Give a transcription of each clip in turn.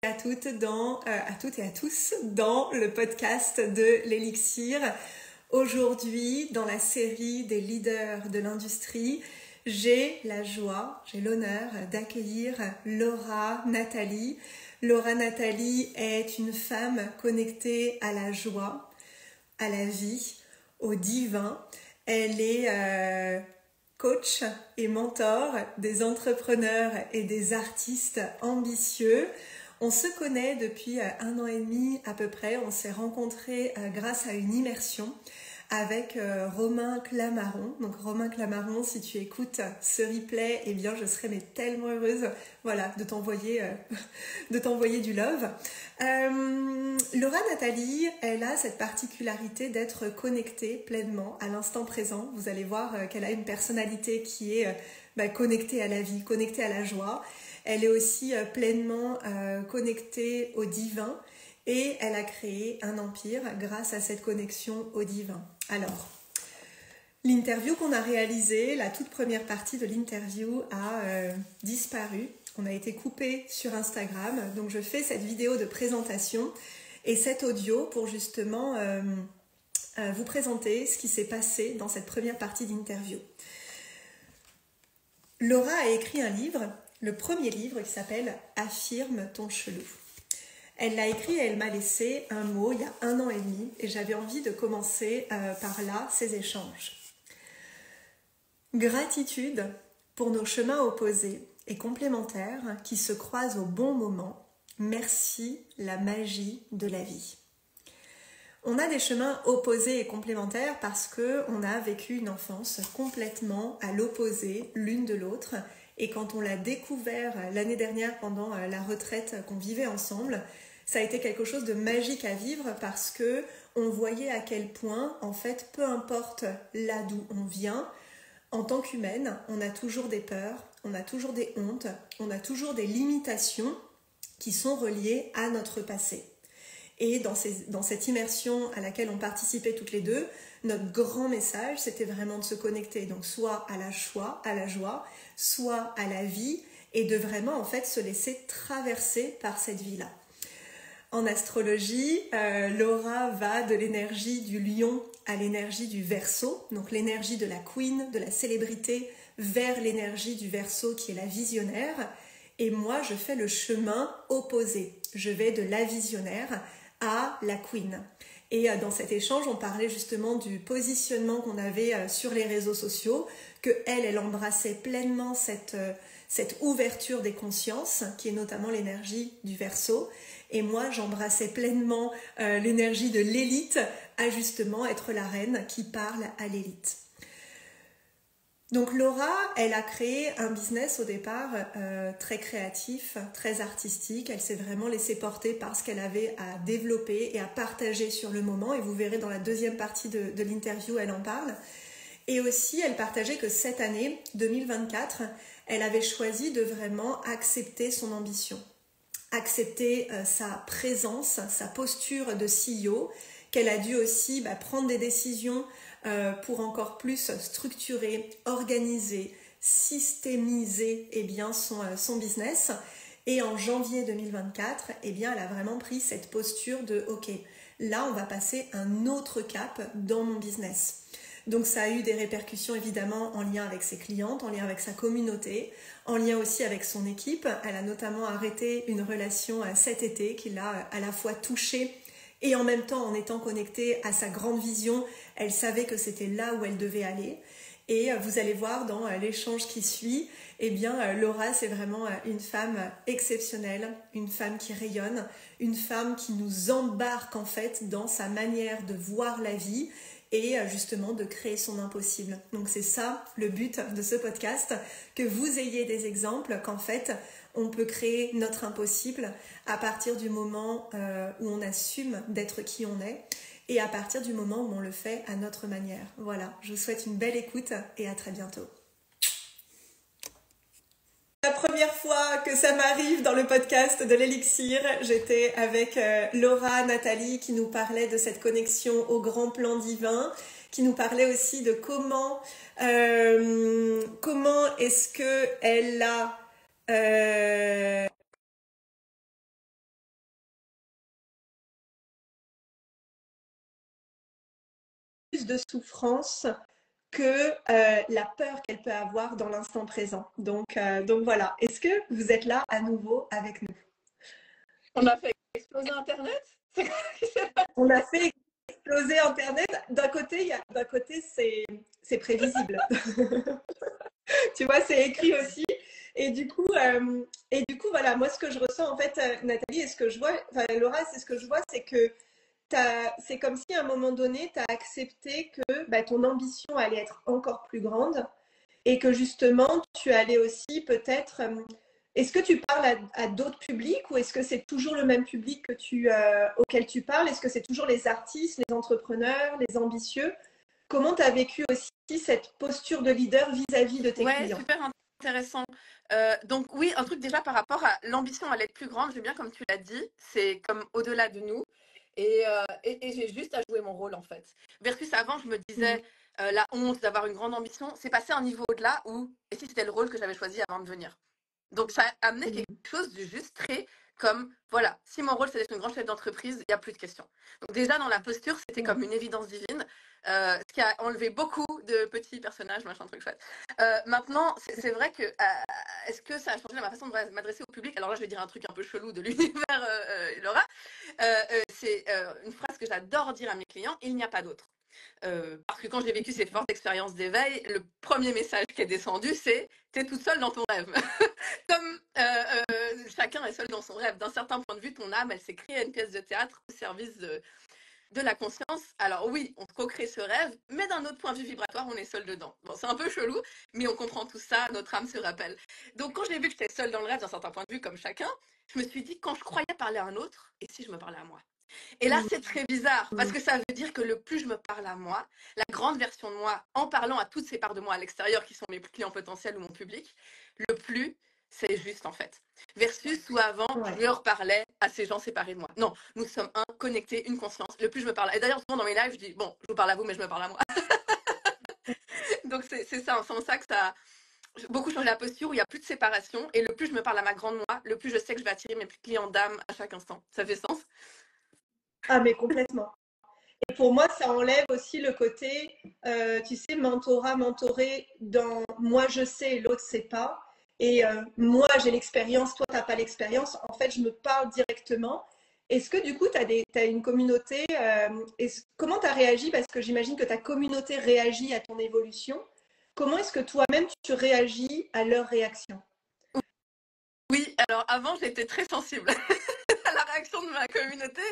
À toutes et à tous dans le podcast de l'Élixir. Aujourd'hui, dans la série des leaders de l'industrie, j'ai l'honneur d'accueillir Laura Nathalie. Laura Nathalie est une femme connectée à la joie, à la vie, au divin. Elle est coach et mentor des entrepreneurs et des artistes ambitieux. On se connaît depuis 1 an et demi à peu près. On s'est rencontrés grâce à une immersion avec Romain Clamaron. Donc Romain Clamaron, si tu écoutes ce replay, eh bien je serais tellement heureuse, voilà, de t'envoyer du love. Laura Nathalie, elle a cette particularité d'être connectée pleinement à l'instant présent. Vous allez voir qu'elle a une personnalité qui est connectée à la vie, connectée à la joie. Elle est aussi pleinement connectée au divin et elle a créé un empire grâce à cette connexion au divin. Alors, l'interview qu'on a réalisée, la toute première partie de l'interview a disparu. On a été coupé sur Instagram, donc je fais cette vidéo de présentation et cet audio pour justement vous présenter ce qui s'est passé dans cette première partie d'interview. Laura a écrit un livre, le premier livre qui s'appelle « Affirme ton chelou ». Elle l'a écrit et elle m'a laissé un mot il y a 1 an et demi et j'avais envie de commencer par là ces échanges. Gratitude pour nos chemins opposés et complémentaires qui se croisent au bon moment. Merci la magie de la vie. On a des chemins opposés et complémentaires parce qu'on a vécu une enfance complètement à l'opposé l'une de l'autre. Et quand on l'a découvert l'année dernière pendant la retraite qu'on vivait ensemble, ça a été quelque chose de magique à vivre parce que on voyait à quel point, en fait, peu importe là d'où on vient, en tant qu'humaine, on a toujours des peurs, on a toujours des hontes, on a toujours des limitations qui sont reliées à notre passé. Et dans cette immersion à laquelle on participait toutes les deux, notre grand message, c'était vraiment de se connecter, donc soit à la joie, soit à la vie, et de vraiment en fait se laisser traverser par cette vie-là. En astrologie, Laura va de l'énergie du lion à l'énergie du Verseau, donc l'énergie de la queen, de la célébrité, vers l'énergie du Verseau qui est la visionnaire. Et moi, je fais le chemin opposé. Je vais de la visionnaire à la queen. Et dans cet échange, on parlait justement du positionnement qu'on avait sur les réseaux sociaux, que elle embrassait pleinement cette ouverture des consciences, qui est notamment l'énergie du Verseau. Et moi, j'embrassais pleinement l'énergie de l'élite, à justement être la reine qui parle à l'élite. Donc Laura, elle a créé un business au départ très créatif, très artistique. Elle s'est vraiment laissée porter par ce qu'elle avait à développer et à partager sur le moment. Et vous verrez dans la deuxième partie de l'interview, elle en parle. Et aussi, elle partageait que cette année, 2024, elle avait choisi de vraiment accepter son ambition. Accepter sa présence, sa posture de CEO, qu'elle a dû aussi prendre des décisions pour encore plus structurer, organiser, systémiser son business. Et en janvier 2024, elle a vraiment pris cette posture de « Ok, là on va passer un autre cap dans mon business ». Donc ça a eu des répercussions évidemment en lien avec ses clientes, en lien avec sa communauté, en lien aussi avec son équipe. Elle a notamment arrêté une relation cet été qui l'a à la fois touchée et en même temps en étant connectée à sa grande vision, elle savait que c'était là où elle devait aller. Et vous allez voir dans l'échange qui suit, Laura c'est vraiment une femme exceptionnelle, une femme qui rayonne, une femme qui nous embarque en fait dans sa manière de voir la vie et justement de créer son impossible. Donc c'est ça le but de ce podcast, que vous ayez des exemples qu'en fait on peut créer notre impossible à partir du moment où on assume d'être qui on est et à partir du moment où on le fait à notre manière. Voilà, je vous souhaite une belle écoute et à très bientôt. La première fois que ça m'arrive dans le podcast de l'Élixir, j'étais avec Laura Nathalie qui nous parlait de cette connexion au grand plan divin, qui nous parlait aussi de comment est-ce que elle a de souffrance que la peur qu'elle peut avoir dans l'instant présent. Donc voilà, est-ce que vous êtes là à nouveau avec nous? On a fait exploser Internet? C'est quoi qui s'est passé? On a fait exploser Internet. D'un côté c'est prévisible. Tu vois, c'est écrit aussi. Et du coup, voilà, moi, ce que je ressens, en fait, Nathalie, et ce que je vois, enfin, Laura, c'est ce que je vois, c'est que c'est comme si à un moment donné, tu as accepté que bah, ton ambition allait être encore plus grande et que justement, tu allais aussi peut-être. Est-ce que tu parles à d'autres publics ou est-ce que c'est toujours le même public auquel tu parles? Est-ce que c'est toujours les artistes, les entrepreneurs, les ambitieux? Comment tu as vécu aussi cette posture de leader vis-à-vis de tes Ouais, clients? super intéressant. Donc oui, un truc déjà par rapport à l'ambition à l'être plus grande, j'aime bien comme tu l'as dit, c'est comme au-delà de nous. Et j'ai juste à jouer mon rôle en fait. Versus avant, je me Mhm. disais la honte d'avoir une grande ambition, c'est passé un niveau au-delà où, et si c'était le rôle que j'avais choisi avant de venir. Donc ça a amené quelque Mhm. chose de juste très comme, voilà, si mon rôle c'est d'être une grande chef d'entreprise, il n'y a plus de questions. Donc déjà dans la posture, c'était Ouais. comme une évidence divine, ce qui a enlevé beaucoup de petits personnages, machin, truc chouette. Maintenant, c'est vrai que, est-ce que ça a changé ma façon de m'adresser au public? Alors là, je vais dire un truc un peu chelou de l'univers, Laura. C'est une phrase que j'adore dire à mes clients, il n'y a pas d'autre. Parce que quand j'ai vécu ces fortes expériences d'éveil, le premier message qui est descendu, c'est t'es toute seule dans ton rêve. Comme chacun est seul dans son rêve. D'un certain point de vue, ton âme, elle s'est créée une pièce de théâtre au service de la conscience. Alors oui, on co-crée ce rêve, mais d'un autre point de vue vibratoire, on est seul dedans. Bon, c'est un peu chelou, mais on comprend tout ça, notre âme se rappelle. Donc quand j'ai vu que j'étais seule dans le rêve d'un certain point de vue, comme chacun, je me suis dit, quand je croyais parler à un autre, et si je me parlais à moi? Et là, c'est très bizarre, parce Mhm. que ça veut dire que le plus je me parle à moi, la grande version de moi, en parlant à toutes ces parts de moi à l'extérieur, qui sont mes clients potentiels ou mon public, le plus, c'est juste en fait. Versus où avant, je Ouais. leur parlais à ces gens séparés de moi. Non, nous sommes un, connectés, une conscience. Le plus je me parle. Et d'ailleurs, souvent dans mes lives, je dis, bon, je vous parle à vous, mais je me parle à moi. Donc c'est ça, c'est en ça que ça a beaucoup changé la posture, où il n'y a plus de séparation. Et le plus je me parle à ma grande moi, le plus je sais que je vais attirer mes clients d'âme à chaque instant. Ça fait sens? Ah, mais complètement. Et pour moi, ça enlève aussi le côté, tu sais, mentorat, mentoré dans moi je sais et l'autre sait pas. Et moi j'ai l'expérience, toi t'as pas l'expérience. En fait, je me parle directement. Est-ce que du coup, t'as une communauté comment tu as réagi? Parce que j'imagine que ta communauté réagit à ton évolution. Comment est-ce que toi-même tu réagis à leur réaction? Oui, alors avant, j'étais très sensible à la réaction de ma communauté.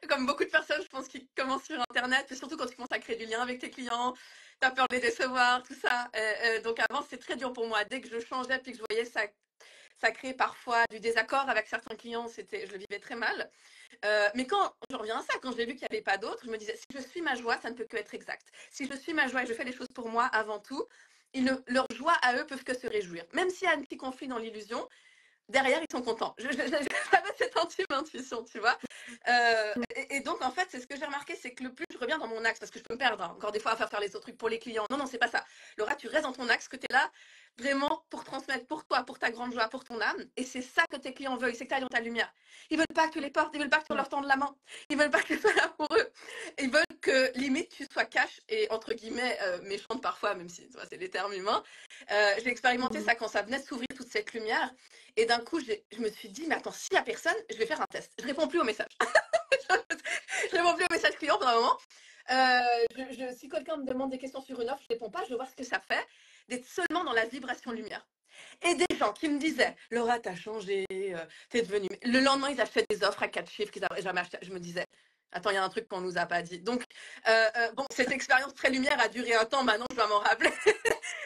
Comme beaucoup de personnes, je pense, qui commencent sur Internet, et surtout quand tu commences à créer du lien avec tes clients, tu as peur de les décevoir, tout ça. Donc avant, c'était très dur pour moi. Dès que je changeais, puis que je voyais ça créait parfois du désaccord avec certains clients, je le vivais très mal. Mais quand je reviens à ça, quand j'ai vu qu'il n'y avait pas d'autre, je me disais, si je suis ma joie, ça ne peut que être exact. Si je suis ma joie et je fais les choses pour moi avant tout, leur joie à eux peuvent que se réjouir. Même s'il y a un petit conflit dans l'illusion, derrière, ils sont contents. J'avais cette intime intuition, tu vois. Et donc, en fait, c'est ce que j'ai remarqué, c'est que le plus je reviens dans mon axe, parce que je peux me perdre, hein, encore des fois, à faire les autres trucs pour les clients. Non, non, c'est pas ça. Laura, tu restes dans ton axe, que tu es là vraiment pour transmettre pour toi, pour ta grande joie, pour ton âme. Et c'est ça que tes clients veulent, c'est que tu ailles dans ta lumière. Ils veulent pas que tu les portes, ils veulent pas que tu Ouais. leur tendes la main. Ils veulent pas que tu sois là pour eux. Ils veulent que, limite, tu sois cash et, entre guillemets, méchante parfois, même si, tu vois, c'est des termes humains. J'ai expérimenté Mhm. ça quand ça venait de s'ouvrir toute cette lumière. Et d'un coup, je me suis dit, mais attends, s'il n'y a personne, je vais faire un test. Je réponds plus aux messages. Je réponds plus aux messages clients pour un moment. Si quelqu'un me demande des questions sur une offre, je réponds pas, je veux voir ce que ça fait d'être seulement dans la vibration lumière. Et des gens qui me disaient, Laura, t'as changé, t'es devenue. Le lendemain, ils achetaient des offres à 4 chiffres qu'ils n'avaient jamais acheté. Je me disais, attends, il y a un truc qu'on nous a pas dit. Donc, bon, cette expérience très lumière a duré un temps, maintenant je dois m'en rappeler.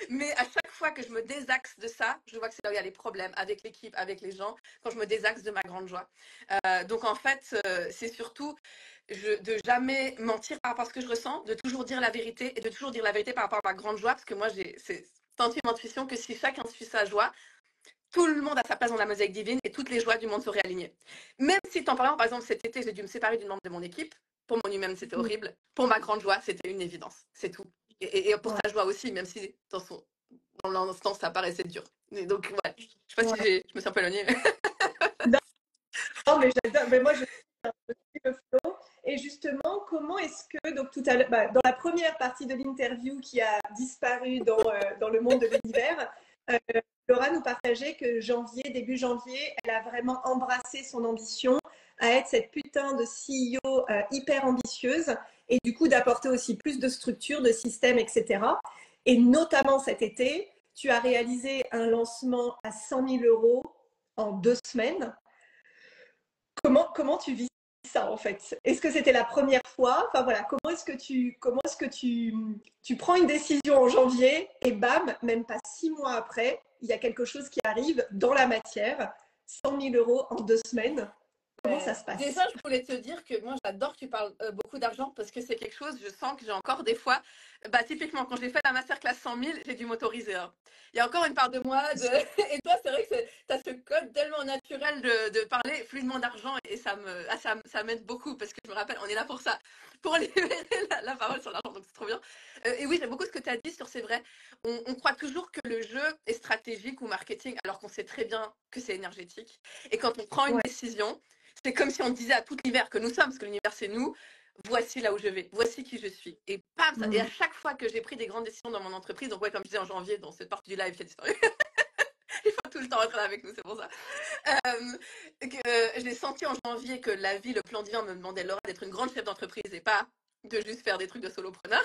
Mais à chaque fois que je me désaxe de ça, je vois que c'est là où il y a les problèmes avec l'équipe, avec les gens, quand je me désaxe de ma grande joie. Donc en fait, c'est surtout de jamais mentir par rapport à ce que je ressens, de toujours dire la vérité et de toujours dire la vérité par rapport à ma grande joie, parce que moi, j'ai cette intime intuition que si chacun suit sa joie, tout le monde a sa place dans la mosaïque divine et toutes les joies du monde seraient alignées. Même si, en parlant, par exemple, cet été, j'ai dû me séparer d'une membre de mon équipe. Pour mon humaine, c'était Mhm. horrible. Pour ma grande joie, c'était une évidence. C'est tout. Et pour Ouais. sa joie aussi, même si dans l'instant, ça paraissait dur. Et donc, ouais, je sais pas si Ouais. je me suis un peu éloignée. Non, mais j'adore. Mais moi, je suis le flow. Et justement, comment est-ce que, donc tout à l'heure, dans la première partie de l'interview qui a disparu dans le monde de l'univers, euh, Laura nous partageait que début janvier, elle a vraiment embrassé son ambition à être cette putain de CEO hyper ambitieuse et du coup d'apporter aussi plus de structures, de systèmes, etc. Et notamment cet été, tu as réalisé un lancement à 100 000 euros en 2 semaines. Comment tu vis ça en fait? Est-ce que c'était la première fois? Enfin voilà, comment est-ce que tu prends une décision en janvier et bam, même pas 6 mois après, il y a quelque chose qui arrive dans la matière, 100 000 euros en 2 semaines. Comment ça se passe? Déjà, je voulais te dire que moi, j'adore que tu parles beaucoup d'argent parce que c'est quelque chose, je sens que j'ai encore des fois, typiquement, quand j'ai fait la masterclass 100 000, j'ai dû m'autoriser, hein. Il y a encore une part de moi, et toi, c'est vrai que tu as ce code tellement naturel de parler fluidement d'argent et ça m'aide beaucoup parce que je me rappelle, on est là pour ça, pour libérer la parole sur l'argent, donc c'est trop bien. Et oui, j'aime beaucoup ce que tu as dit sur c'est vrai. On croit toujours que le jeu est stratégique ou marketing alors qu'on sait très bien que c'est énergétique. Et quand on prend une Ouais. décision, c'est comme si on disait à tout l'univers que nous sommes, parce que l'univers c'est nous, voici là où je vais, voici qui je suis. Et pam, ça. Et à chaque fois que j'ai pris des grandes décisions dans mon entreprise, donc ouais, comme je disais en janvier, dans cette partie du live qui a disparu, il faut tout le temps être là avec nous, c'est pour ça. J'ai senti en janvier que la vie, le plan divin me demandait, Laura, d'être une grande chef d'entreprise et pas de juste faire des trucs de solopreneur.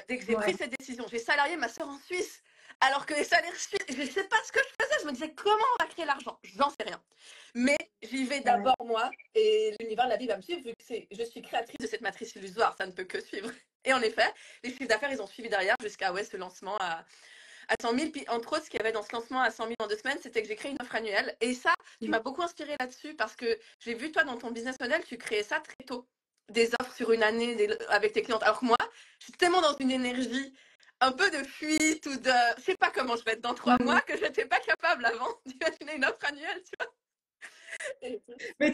Dès que j'ai pris cette décision, j'ai salarié ma soeur en Suisse. Alors que les salaires suisses, je ne sais pas ce que je faisais. Je me disais, comment on va créer l'argent? J'en sais rien. Mais j'y vais d'abord moi et l'univers, la vie va me suivre vu que je suis créatrice de cette matrice illusoire. Ça ne peut que suivre. Et en effet, les chiffres d'affaires, ils ont suivi derrière jusqu'à ce lancement à 100 000. Puis, entre autres, ce qu'il y avait dans ce lancement à 100 000 en 2 semaines, c'était que j'ai créé une offre annuelle. Et ça, tu m'as beaucoup inspiré là-dessus parce que j'ai vu, toi, dans ton business model, tu créais ça très tôt. Des offres sur une année avec tes clientes. Alors que moi, je suis tellement dans une énergie un peu de fuite ou de. Je sais pas comment je vais être dans 3 mois que je n'étais pas capable avant d'imaginer une offre annuelle, tu vois. Mais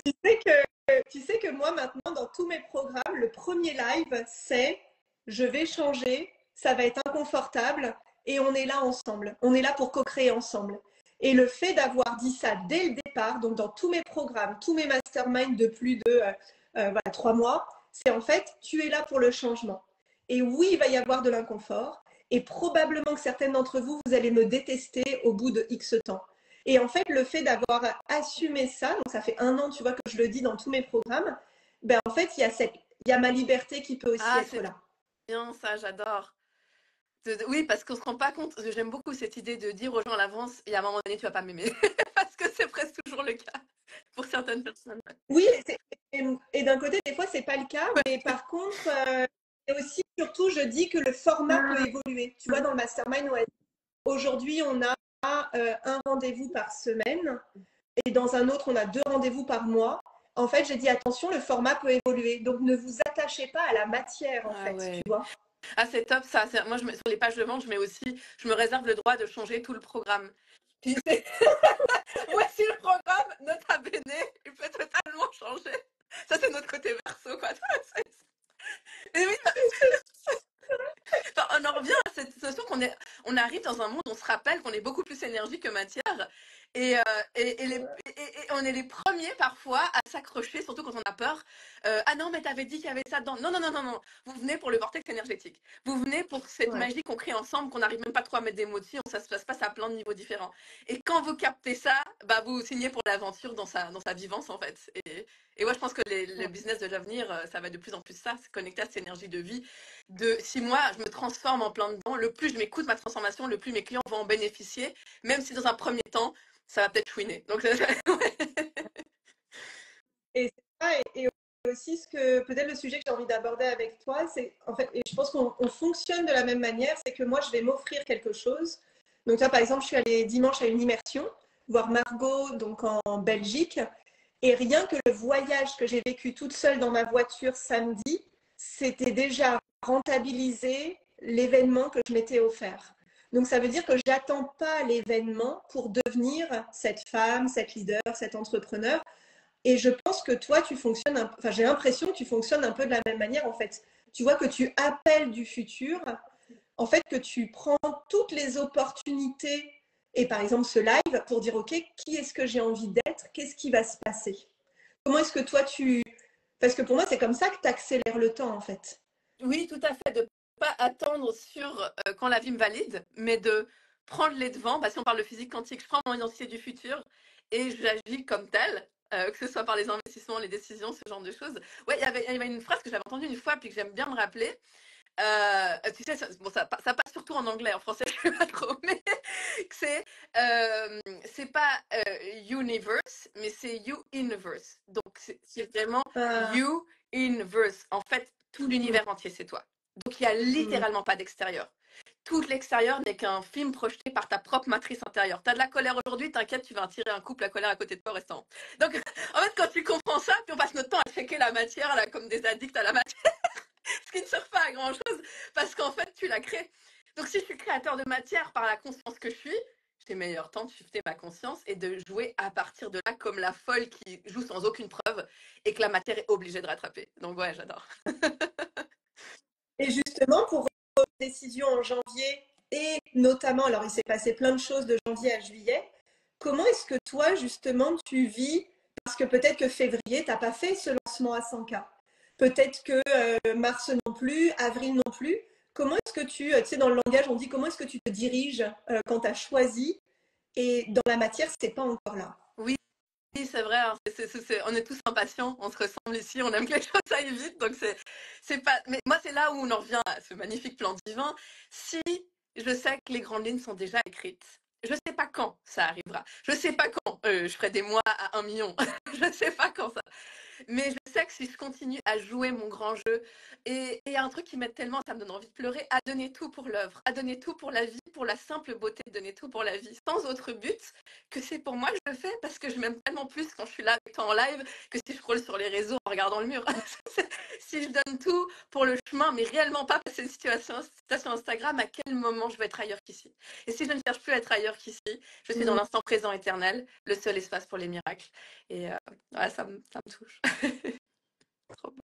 tu sais que moi maintenant, dans tous mes programmes, le premier live, c'est je vais changer, ça va être inconfortable et on est là ensemble. On est là pour co-créer ensemble. Et le fait d'avoir dit ça dès le départ, donc dans tous mes programmes, tous mes masterminds de plus de 3 mois, c'est en fait, tu es là pour le changement. Et oui, il va y avoir de l'inconfort. Et probablement que certaines d'entre vous, vous allez me détester au bout de X temps. Et en fait, le fait d'avoir assumé ça, donc ça fait 1 an, tu vois, que je le dis dans tous mes programmes, ben en fait, il y a ma liberté qui peut aussi être là. Bien, ça, j'adore. Oui, parce qu'on se rend pas compte. J'aime beaucoup cette idée de dire aux gens à l'avance, et à un moment donné, tu vas pas m'aimer. Parce que c'est presque toujours le cas pour certaines personnes. Oui, et d'un côté, des fois, c'est pas le cas, mais par contre, et aussi, surtout, je dis que le format peut évoluer. Tu vois, dans le mastermind, ouais, aujourd'hui, on a un rendez-vous par semaine, et dans un autre, on a 2 rendez-vous par mois. En fait, j'ai dit attention, le format peut évoluer. Donc, ne vous attachez pas à la matière, en fait, tu vois. Ah, c'est top ça. Moi, sur les pages de vente, je me réserve le droit de changer tout le programme. Puis voici le programme, nota bene, il peut totalement changer. Ça, c'est notre côté verso, quoi. Et oui, enfin, on en revient à cette situation on arrive dans un monde où on se rappelle qu'on est beaucoup plus énergie que matière. Et, on est les premiers parfois à s'accrocher, surtout quand on a peur. Ah non, mais t'avais dit qu'il y avait ça dedans. Non, non, non, non, non. Vous venez pour le vortex énergétique. Vous venez pour cette magie qu'on crée ensemble, qu'on n'arrive même pas trop à mettre des mots dessus. Ça se passe à plein de niveaux différents. Et quand vous captez ça, vous signez pour l'aventure dans sa vivance, en fait. Et moi, je pense que le business de l'avenir, ça va de plus en plus ça, se connecter à cette énergie de vie. Si moi, je me transforme en plein dedans, le plus je m'écoute ma transformation, le plus mes clients vont en bénéficier, même si dans un premier temps, ça va peut-être chouiner. Donc, Et c'est ça, et aussi ce que peut-être le sujet que j'ai envie d'aborder avec toi, c'est en fait, et je pense qu'on fonctionne de la même manière, c'est que moi je vais m'offrir quelque chose. Donc là, par exemple, je suis allée dimanche à une immersion, voir Margot donc en Belgique, et rien que le voyage que j'ai vécu toute seule dans ma voiture samedi, c'était déjà rentabiliser l'événement que je m'étais offert. Donc ça veut dire que j'attends pas l'événement pour devenir cette femme, cette leader, cet entrepreneur. Et je pense que toi, tu fonctionnes, enfin j'ai l'impression que tu fonctionnes un peu de la même manière en fait. Tu vois que tu appelles du futur, en fait que tu prends toutes les opportunités et par exemple ce live pour dire ok, qui est-ce que j'ai envie d'être, qu'est-ce qui va se passer. Comment est-ce que toi Parce que pour moi, c'est comme ça que tu accélères le temps, en fait. Oui, tout à fait, de pas attendre sur quand la vie me valide, mais de prendre les devants. Bah, si on parle de physique quantique, je prends mon identité du futur et j'agis comme telle, que ce soit par les investissements, les décisions, ce genre de choses. Ouais, il y avait une phrase que j'avais entendue une fois puis que j'aime bien me rappeler. Tu sais, bon, ça passe surtout en anglais, en français, je sais pas trop, mais c'est pas universe, mais c'est you universe. Donc, c'est vraiment Ah, you universe. En fait, tout mm, l'univers entier, c'est toi. Donc, il y a mm. littéralement pas d'extérieur. Tout l'extérieur n'est qu'un film projeté par ta propre matrice intérieure. T'as de la colère aujourd'hui, t'inquiète, tu vas attirer un couple à colère à côté de toi au restant. Donc, en fait, quand tu comprends ça, puis on passe notre temps à checker la matière, là, comme des addicts à la matière, ce qui ne sert pas à grand chose parce qu'en fait tu la crées. Donc si je suis créateur de matière par la conscience que je suis, j'ai meilleur temps de shifter ma conscience et de jouer à partir de là comme la folle qui joue sans aucune preuve et que la matière est obligée de rattraper. Donc ouais, j'adore. Et justement, pour votre décision en janvier, et notamment, alors il s'est passé plein de choses de janvier à juillet, comment est-ce que toi, justement, tu vis? Parce que peut-être que février, tu n'as pas fait ce lancement à 100K. Peut-être que mars non plus, avril non plus. Comment est-ce que tu sais, dans le langage, on dit comment est-ce que tu te diriges quand tu as choisi et dans la matière, c'est pas encore là. Oui, c'est vrai, hein, on est tous impatients, on se ressemble ici, on aime que les choses aillent vite, donc c'est pas. Mais moi, c'est là où on en revient à ce magnifique plan divin. Si je sais que les grandes lignes sont déjà écrites, je sais pas quand ça arrivera. Je sais pas quand je ferai des mois à 1 million. Je sais pas quand ça. Mais je sais que si je continue à jouer mon grand jeu, et il y a un truc qui m'aide tellement, ça me donne envie de pleurer, à donner tout pour l'œuvre, à donner tout pour la vie, pour la simple beauté de donner tout pour la vie, sans autre but que c'est pour moi que je le fais, parce que je m'aime tellement plus quand je suis là avec toi en live que si je scrolle sur les réseaux en regardant le mur. Si je donne tout pour le chemin, mais réellement pas passer une situation Instagram, à quel moment je vais être ailleurs qu'ici? Et si je ne cherche plus à être ailleurs qu'ici, je suis dans Mm. l'instant présent éternel, le seul espace pour les miracles. Et ouais, ça me touche. Trop beau.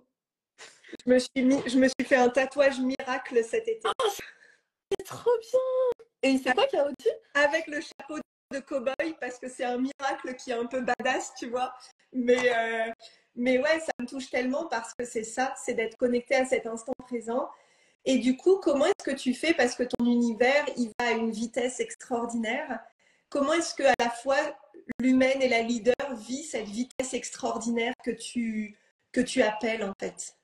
Je me suis fait un tatouage miracle cet été. Oh, c'est trop bien. Et c'est quoi qu'il y a au-dessus? Avec le chapeau de cow-boy parce que c'est un miracle qui est un peu badass, tu vois. Mais, euh, mais ouais, ça me touche tellement parce que c'est ça, c'est d'être connecté à cet instant présent. Et du coup, comment est-ce que tu fais? Parce que ton univers, il va à une vitesse extraordinaire. Comment est-ce que à la fois l'humaine et la leader vit cette vitesse extraordinaire que tu appelles en fait?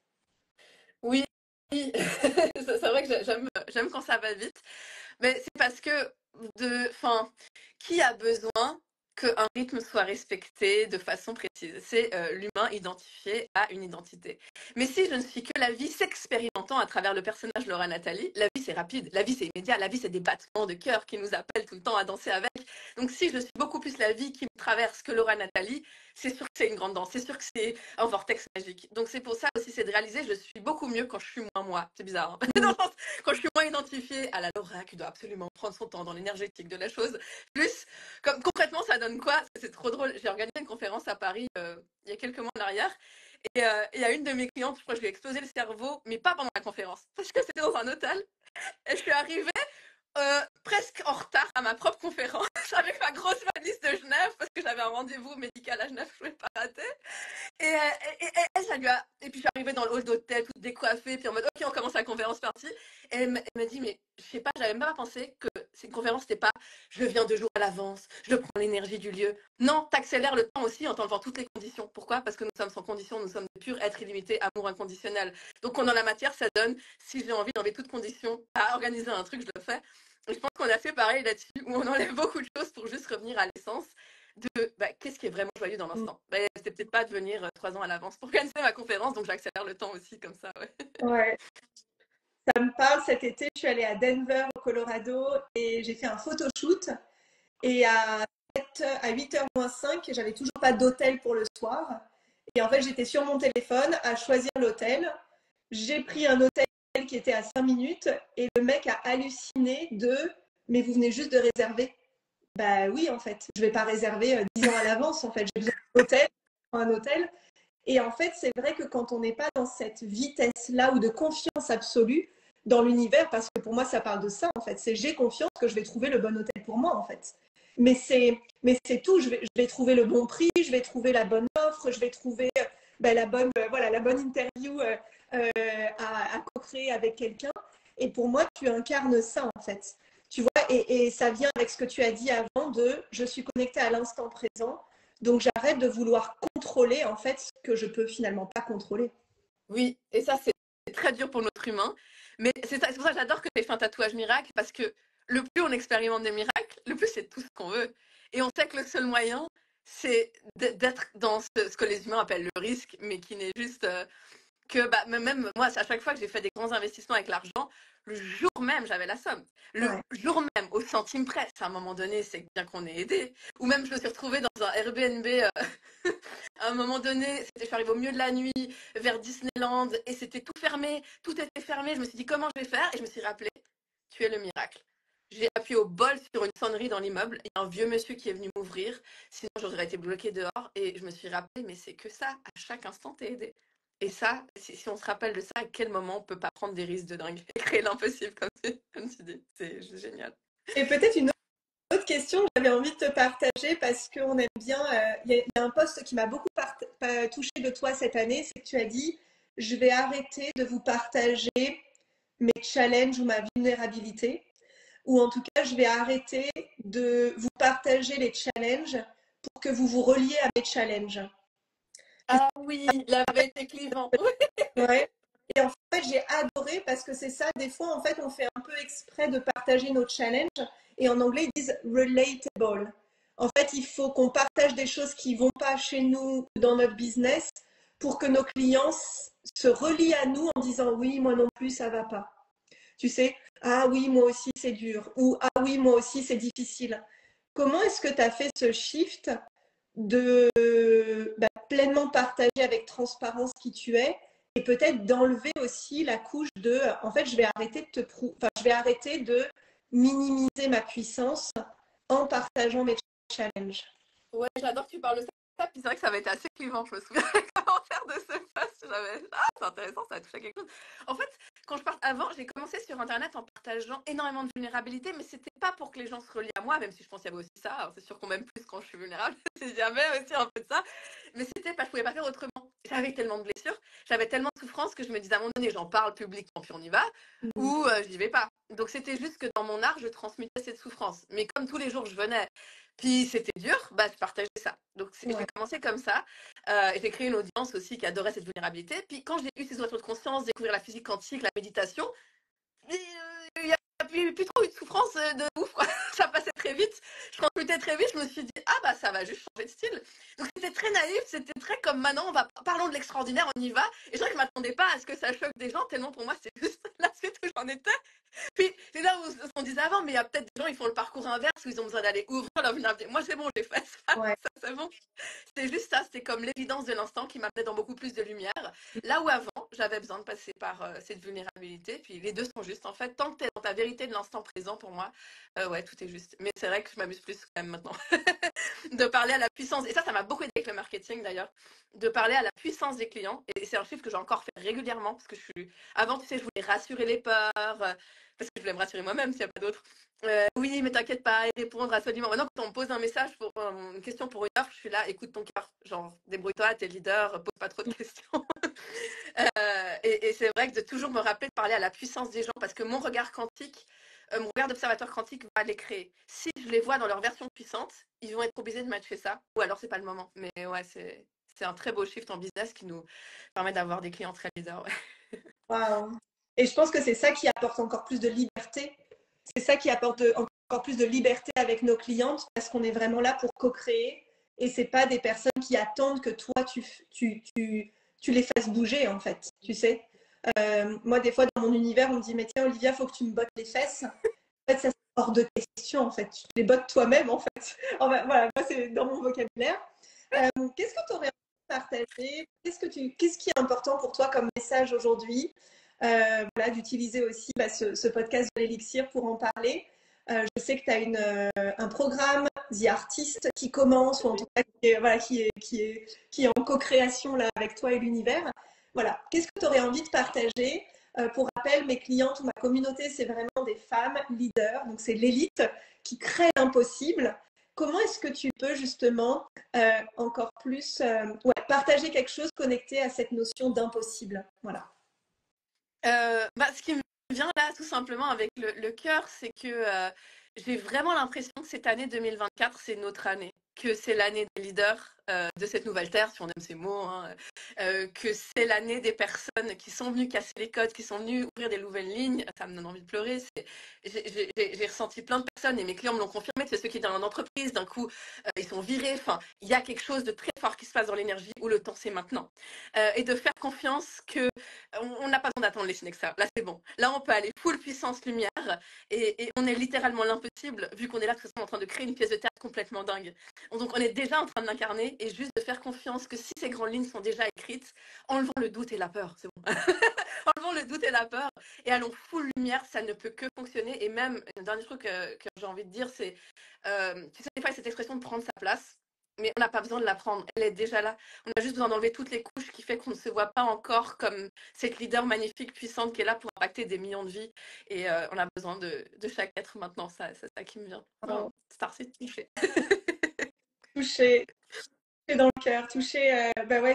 Oui, c'est vrai que j'aime quand ça va vite. Mais c'est parce que enfin, qui a besoin qu'un rythme soit respecté de façon précise? C'est l'humain identifié à une identité. Mais si je ne suis que la vie s'expérimentant à travers le personnage Laura Nathalie, la vie c'est rapide, la vie c'est immédiat, la vie c'est des battements de cœur qui nous appellent tout le temps à danser avec. Donc si je suis beaucoup plus la vie qui me traverse que Laura Nathalie, c'est sûr que c'est une grande danse, c'est sûr que c'est un vortex magique. Donc c'est pour ça aussi, c'est de réaliser, je suis beaucoup mieux quand je suis moins moi. C'est bizarre, hein. Mm. Quand je suis moins identifiée à la Laura qui doit absolument prendre son temps dans l'énergétique de la chose, plus, comme concrètement, ça donne quoi? C'est trop drôle. J'ai organisé une conférence à Paris il y a quelques mois en arrière. Et il y a une de mes clientes, je crois que je lui ai explosé le cerveau, mais pas pendant la conférence, parce que c'était dans un hôtel. Et je suis arrivée presque en retard à ma propre conférence avec ma grosse valise de Genève, parce que j'avais un rendez-vous médical à Genève, je ne pouvais pas rater. Et elle, ça lui a. Et puis je suis arrivée dans le hall d'hôtel, toute décoiffée, puis en mode, ok, on commence la conférence partie. Et elle m'a dit, mais je sais pas, j'avais même pas pensé que cette conférence, c'était pas je viens 2 jours à l'avance, je prends l'énergie du lieu. Non, t'accélères le temps aussi en t'enlevant toutes les conditions. Pourquoi? Parce que nous sommes sans conditions, nous sommes de pur être illimité, amour inconditionnel. Donc, on dans la matière, ça donne, si j'ai envie d'enlever toutes conditions à organiser un truc, je le fais. Et je pense qu'on a fait pareil là-dessus, où on enlève beaucoup de choses pour juste revenir à l'essence de qu'est-ce qui est vraiment joyeux dans Mm. l'instant. C'était peut-être pas de venir 3 ans à l'avance pour organiser ma conférence, donc j'accélère le temps aussi comme ça. Ouais. Ouais. Ça me parle, cet été, je suis allée à Denver, au Colorado, et j'ai fait un photoshoot. Et à 8h moins 5, j'avais toujours pas d'hôtel pour le soir. Et en fait, j'étais sur mon téléphone à choisir l'hôtel. J'ai pris un hôtel qui était à 5 minutes et le mec a halluciné de mais vous venez juste de réserver. Bah oui, en fait, je vais pas réserver 10 ans à l'avance. En fait, j'ai besoin d'un hôtel, un hôtel. Et en fait, c'est vrai que quand on n'est pas dans cette vitesse-là ou de confiance absolue dans l'univers, parce que pour moi, ça parle de ça, en fait, c'est j'ai confiance que je vais trouver le bon hôtel pour moi, en fait. Mais c'est tout, je vais trouver le bon prix, je vais trouver la bonne offre, je vais trouver la bonne interview à co-créer avec quelqu'un. Et pour moi, tu incarnes ça en fait. Tu vois, et ça vient avec ce que tu as dit avant de je suis connectée à l'instant présent, donc j'arrête de vouloir contrôler en fait ce que je peux finalement pas contrôler. Oui, et ça, c'est très dur pour notre humain. Mais c'est pour ça que j'adore que tu aies fait un tatouage miracle, parce que le plus on expérimente des miracles, le plus c'est tout ce qu'on veut. Et on sait que le seul moyen, c'est d'être dans ce que les humains appellent le risque, mais qui n'est juste que bah, même moi, à chaque fois que j'ai fait des grands investissements avec l'argent, le jour même, j'avais la somme. Le Ouais. jour même, au centime près, à un moment donné, c'est bien qu'on ait aidé. Ou même, je me suis retrouvée dans un Airbnb à un moment donné, je suis arrivée au milieu de la nuit, vers Disneyland, et c'était tout fermé, tout était fermé. Je me suis dit, comment je vais faire? Et je me suis rappelé, tu es le miracle. J'ai appuyé au bol sur une sonnerie dans l'immeuble. Il y a un vieux monsieur qui est venu m'ouvrir. Sinon, j'aurais été bloquée dehors. Et je me suis rappelé, mais c'est que ça, à chaque instant, t'es aidé. Et ça, si on se rappelle de ça, à quel moment on peut pas prendre des risques de dingue et créer l'impossible, comme tu dis. C'est juste génial. Et peut-être une autre question que j'avais envie de te partager parce qu'on aime bien. Il y a un post qui m'a beaucoup touché de toi cette année, c'est que tu as dit je vais arrêter de vous partager mes challenges ou ma vulnérabilité, ou en tout cas je vais arrêter de vous partager les challenges pour que vous vous reliez à mes challenges. Ah oui, la vérité clivant. Ouais. Et en fait, j'ai adoré parce que c'est ça, des fois, en fait, on fait un peu exprès de partager nos challenges. Et en anglais, ils disent relatable. En fait, il faut qu'on partage des choses qui vont pas chez nous dans notre business pour que nos clients se relient à nous en disant oui, moi non plus, ça va pas. Tu sais, ah oui, moi aussi, c'est dur. Ou ah oui, moi aussi, c'est difficile. Comment est-ce que tu as fait ce shift de pleinement partager avec transparence qui tu es et peut-être d'enlever aussi la couche de en fait je vais arrêter de je vais arrêter de minimiser ma puissance en partageant mes challenges. Ouais, j'adore que tu parles de ça. Puis c'est vrai que ça avait été assez clivant. Je me souviens des commentaires de ce post. J'avais, ah, c'est intéressant, ça a touché à quelque chose. En fait, quand je part avant, j'ai commencé sur Internet en partageant énormément de vulnérabilité, mais c'était pas pour que les gens se relient à moi, même si je pense qu'il y avait aussi ça. Alors, c'est sûr qu'on m'aime plus quand je suis vulnérable. Il y avait aussi un peu de ça. Mais c'était parce que je pouvais pas faire autrement. J'avais tellement de blessures, j'avais tellement de souffrances que je me disais à un moment donné, j'en parle publiquement, puis on y va, ou j'y vais pas. Donc c'était juste que dans mon art, je transmutais cette souffrance. Mais comme tous les jours, je venais puis c'était dur, bah, je partageais ça. Donc j'ai Ouais. commencé comme ça. Et j'ai créé une audience aussi qui adorait cette vulnérabilité. Puis quand j'ai eu ces ouvertures de conscience, découvrir la physique quantique, la méditation, il n'y a plus trop eu de souffrance de ouf, quoi. Ça passait très vite. Je transmutais très vite. Je me suis dit, ah bah ça va juste changer de style. Donc c'était très naïf, c'était très comme maintenant, parlons de l'extraordinaire, on y va. Et je crois que je ne m'attendais pas à ce que ça choque des gens, tellement pour moi c'est juste la suite où j'en étais. Puis c'est là où on disait avant, mais il y a peut-être des gens, ils font le parcours inverse, où ils ont besoin d'aller ouvrir leur vulnérabilité. Moi c'est bon, j'ai fait ça, Ouais. ça c'est bon. C'était juste ça, c'était comme l'évidence de l'instant qui m'amenait dans beaucoup plus de lumière. Là où avant, j'avais besoin de passer par cette vulnérabilité. Puis les deux sont justes en fait. Tant que tu es dans ta vérité de l'instant présent, pour moi, ouais, tout est juste. Mais c'est vrai que je m'amuse plus quand même maintenant de parler à la puissance. Et ça m'a beaucoup aidé avec le marketing d'ailleurs, de parler à la puissance des clients. Et c'est un chiffre que j'ai encore fait régulièrement parce que je suis. Avant, tu sais, je voulais rassurer les peurs. Parce que je voulais me rassurer moi-même s'il n'y a pas d'autre. Oui, mais t'inquiète pas, et répondre absolument. Maintenant, quand on me pose un message pour une question pour une offre, je suis là, écoute ton cœur. Genre, débrouille-toi, t'es leader, pose pas trop de questions. Et c'est vrai que de toujours me rappeler de parler à la puissance des gens, parce que mon regard quantique, mon regard d'observateur quantique va les créer. Si je les vois dans leur version puissante, ils vont être obligés de matcher ça, ou alors c'est pas le moment. Mais ouais, c'est un très beau shift en business qui nous permet d'avoir des clients très leaders. Ouais. Wow. Et je pense que c'est ça qui apporte encore plus de liberté. C'est ça qui apporte encore plus de liberté avec nos clientes parce qu'on est vraiment là pour co-créer et c'est pas des personnes qui attendent que toi tu les fasses bouger en fait, tu sais. Moi des fois dans mon univers on me dit mais tiens Olivia faut que tu me bottes les fesses. En fait ça c'est hors de question en fait, tu les bottes toi-même en fait. Enfin, voilà, moi c'est dans mon vocabulaire. Qu'est-ce que tu aurais envie de partager? Qu'est-ce qui est important pour toi comme message aujourd'hui? Voilà, d'utiliser aussi ce podcast de l'Élixir pour en parler. Je sais que tu as un programme, The Artist, qui commence, ou en tout cas qui est en co-création là, avec toi et l'univers. Voilà, qu'est-ce que tu aurais envie de partager? Pour rappel, mes clientes ou ma communauté, c'est vraiment des femmes leaders, donc c'est l'élite qui crée l'impossible. comment est-ce que tu peux justement encore plus partager quelque chose connecté à cette notion d'impossible? Voilà. Ce qui me vient là, tout simplement, avec le cœur, c'est que j'ai vraiment l'impression que cette année 2024, c'est notre année. Que c'est l'année des leaders de cette nouvelle terre, si on aime ces mots, hein, que c'est l'année des personnes qui sont venues casser les codes, qui sont venues ouvrir des nouvelles lignes. Ça me donne envie de pleurer. J'ai ressenti plein de personnes, et mes clients me l'ont confirmé, c'est ceux qui étaient dans l'entreprise, d'un coup, ils sont virés. Enfin, il y a quelque chose de très fort qui se passe dans l'énergie où le temps, c'est maintenant. Et de faire confiance que on n'a pas besoin d'attendre les Synexa. Là, c'est bon. Là, on peut aller full puissance lumière et on est littéralement l'impossible vu qu'on est là, que ce soit en train de créer une pièce de théâtre complètement dingue. Donc, on est déjà en train de l'incarner et juste de faire confiance que si ces grandes lignes sont déjà écrites, enlevons le doute et la peur. C'est bon. Enlevons le doute et la peur et allons full lumière. Ça ne peut que fonctionner. Et même, un dernier truc que j'ai envie de dire, c'est, tu sais, des fois, cette expression de prendre sa place. Mais on n'a pas besoin de la prendre, elle est déjà là. On a juste besoin d'enlever toutes les couches qui fait qu'on ne se voit pas encore comme cette leader magnifique, puissante, qui est là pour impacter des millions de vies. Et on a besoin de chaque être maintenant, c'est ça qui me vient. Oh, Starseed touché. Touché dans le cœur, touché,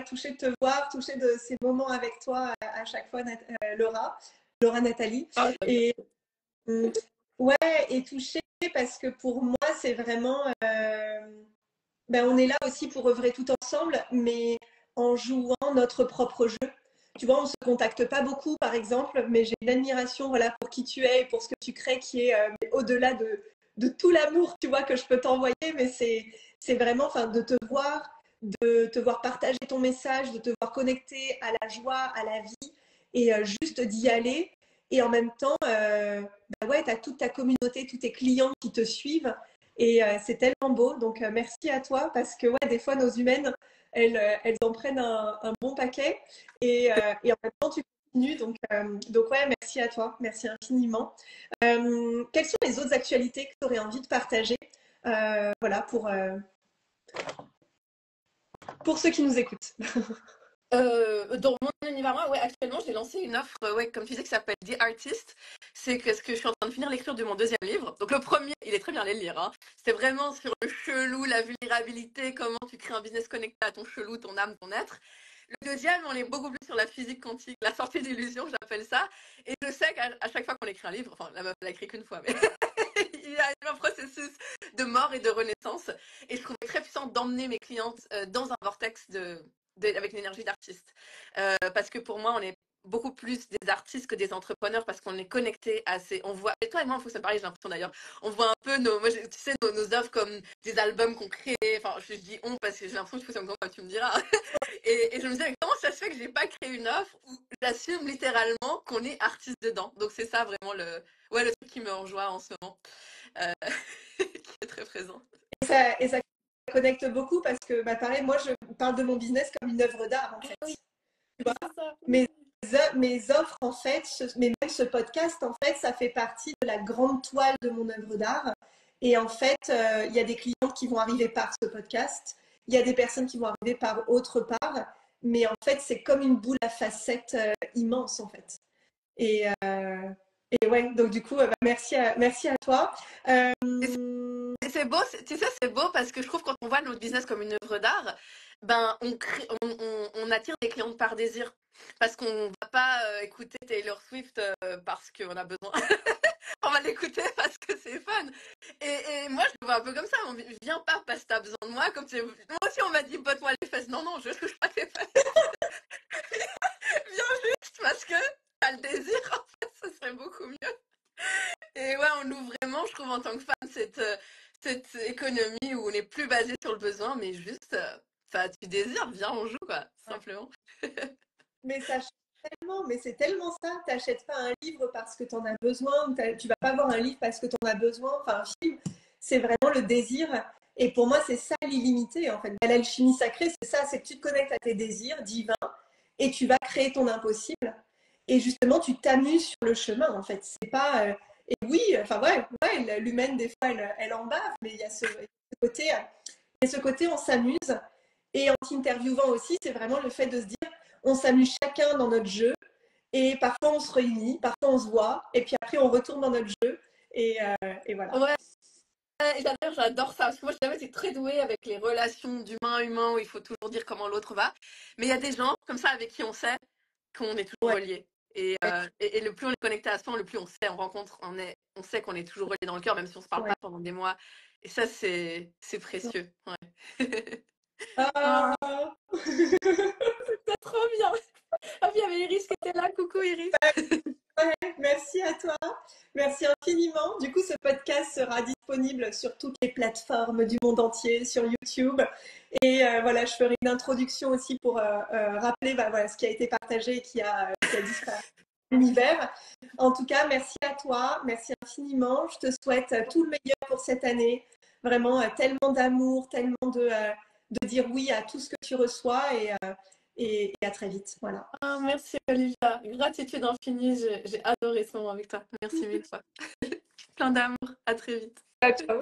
touché de te voir, touché de ces moments avec toi à chaque fois, Laura Nathalie. Oh, Et ouais, et touché parce que pour moi, c'est vraiment, on est là aussi pour œuvrer tout ensemble, mais en jouant notre propre jeu. Tu vois, on ne se contacte pas beaucoup, par exemple, mais j'ai une admiration, voilà, pour qui tu es et pour ce que tu crées, qui est au-delà de tout l'amour, tu vois, que je peux t'envoyer, mais c'est vraiment, enfin, de te voir partager ton message, de te voir connecter à la joie, à la vie, et juste d'y aller. Et en même temps, ouais, tu as toute ta communauté, tous tes clients qui te suivent. Et c'est tellement beau. Donc, merci à toi parce que, ouais, des fois, nos humaines, elles en prennent un bon paquet. Et en même temps, tu continues. Donc, ouais, merci à toi. Merci infiniment. Quelles sont les autres actualités que tu aurais envie de partager voilà, pour ceux qui nous écoutent? Dans mon univers, moi, ouais, actuellement, j'ai lancé une offre, ouais, comme tu disais, qui s'appelle The Artist. C'est que, ce que je suis en train de finir l'écriture de mon deuxième livre. Donc, le premier, il est très bien à le lire, hein. C'est vraiment sur le chelou, la vulnérabilité, comment tu crées un business connecté à ton chelou, ton âme, ton être. Le deuxième, on est beaucoup plus sur la physique quantique, la sortie d'illusion, j'appelle ça. Et je sais qu'à chaque fois qu'on écrit un livre, enfin, la meuf l'a écrit qu'une fois, mais il y a un processus de mort et de renaissance. Et je trouvais très puissant d'emmener mes clientes dans un vortex avec une énergie d'artiste. Parce que pour moi, on est beaucoup plus des artistes que des entrepreneurs parce qu'on est connecté à ces. On voit. Et toi et moi, il faut que ça me pareil, j'ai l'impression d'ailleurs. On voit un peu tu sais, nos œuvres comme des albums qu'on crée. Enfin, je dis on parce que j'ai l'impression que tu fais comme toi, tu me diras. Et je me disais, comment ça se fait que j'ai pas créé une offre où j'assume littéralement qu'on est artiste dedans. Donc c'est ça vraiment le truc qui me rejoint en ce moment, euh, qui est très présent. Et ça connecte beaucoup parce que, pareil, moi, je parle de mon business comme une œuvre d'art, en fait. Oui, Tu vois, c'est ça. mes offres, en fait, mais même ce podcast, en fait, ça fait partie de la grande toile de mon œuvre d'art. Et en fait, il y a des clientes qui vont arriver par ce podcast, il y a des personnes qui vont arriver par autre part, mais en fait, c'est comme une boule à facettes immense, en fait. Et, euh, et ouais, donc du coup, merci à toi. C'est beau, tu sais, c'est beau parce que je trouve que quand on voit notre business comme une œuvre d'art, ben on attire des clients par désir. Parce qu'on va pas écouter Taylor Swift parce qu'on a besoin. On va l'écouter parce que c'est fun. Et moi, je le vois un peu comme ça. On vient pas parce que t'as besoin de moi. Moi aussi, on m'a dit, botte-moi les fesses. Non, non, je touche pas tes fesses. Viens juste parce que t'as le désir. En fait, ce serait beaucoup mieux. Et ouais, on ouvre vraiment, je trouve, en tant que femme, cette économie où on n'est plus basé sur le besoin, mais juste, tu désires, viens, on joue, quoi, simplement. Mais ça change tellement, mais c'est tellement ça. Tu n'achètes pas un livre parce que tu en as besoin, tu vas pas voir un livre parce que tu en as besoin. Enfin, un film, c'est vraiment le désir. Et pour moi, c'est ça l'illimité, en fait. L'alchimie sacrée, c'est ça, c'est que tu te connectes à tes désirs divins et tu vas créer ton impossible. Et justement, tu t'amuses sur le chemin, en fait. C'est pas. Et oui, enfin, ouais, l'humaine, des fois, elle en bave, mais il y a côté, et ce côté, on s'amuse. Et en t'interviewant aussi, c'est vraiment le fait de se dire, on s'amuse chacun dans notre jeu. Et parfois, on se réunit, parfois, on se voit. Et puis après, on retourne dans notre jeu. Et voilà. Ouais, Et d'ailleurs, j'adore ça, parce que moi, j'ai jamais été très douée avec les relations d'humain à humain, où il faut toujours dire comment l'autre va. Mais il y a des gens comme ça avec qui on sait qu'on est toujours Ouais, reliés. Et le plus on est connecté à soi, le plus on sait, on rencontre, on sait qu'on est toujours reliés dans le cœur, même si on se parle ouais. pas pendant des mois. Et ça, c'est précieux. Ouais. Ah, Ah, c'est trop bien. Ah, puis il y avait Iris qui était là. Coucou Iris. ouais, merci à toi. Merci infiniment. Du coup, ce podcast sera disponible sur toutes les plateformes du monde entier, sur YouTube. Et voilà, je ferai une introduction aussi pour rappeler bah, voilà, ce qui a été partagé et qui a disparu de l'univers. En tout cas, merci à toi. Merci infiniment. Je te souhaite tout le meilleur pour cette année. Vraiment, tellement d'amour, tellement de dire oui à tout ce que tu reçois et à très vite. Voilà. Ah, merci Olivia. Gratitude infinie. J'ai adoré ce moment avec toi. Merci mille fois. Plein d'amour. À très vite. Ciao, ciao.